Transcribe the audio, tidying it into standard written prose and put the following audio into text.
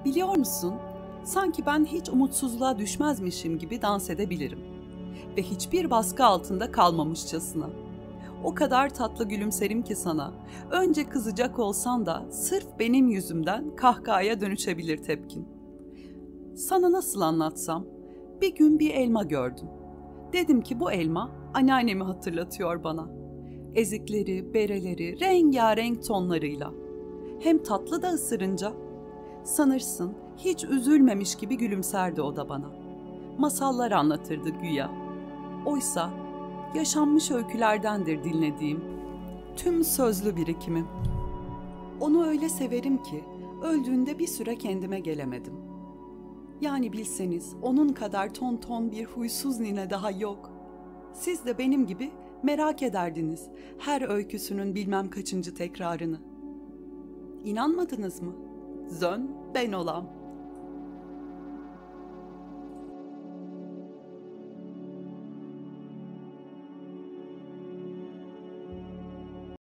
Biliyor musun? Sanki ben hiç umutsuzluğa düşmezmişim gibi dans edebilirim. Ve hiçbir baskı altında kalmamışçasına. O kadar tatlı gülümserim ki sana. Önce kızacak olsan da sırf benim yüzümden kahkahaya dönüşebilir tepkin. Sana nasıl anlatsam? Bir gün bir elma gördüm. Dedim ki bu elma anneannemi hatırlatıyor bana. Ezikleri, bereleri, rengarenk tonlarıyla. Hem tatlı da ısırınca. Sanırsın hiç üzülmemiş gibi gülümserdi o da bana. Masallar anlatırdı güya. Oysa yaşanmış öykülerdendir dinlediğim tüm sözlü birikimim. Onu öyle severim ki öldüğünde bir süre kendime gelemedim. Yani bilseniz onun kadar ton ton bir huysuz nine daha yok. Siz de benim gibi merak ederdiniz her öyküsünün bilmem kaçıncı tekrarını. İnanmadınız mı? Zön ben olam.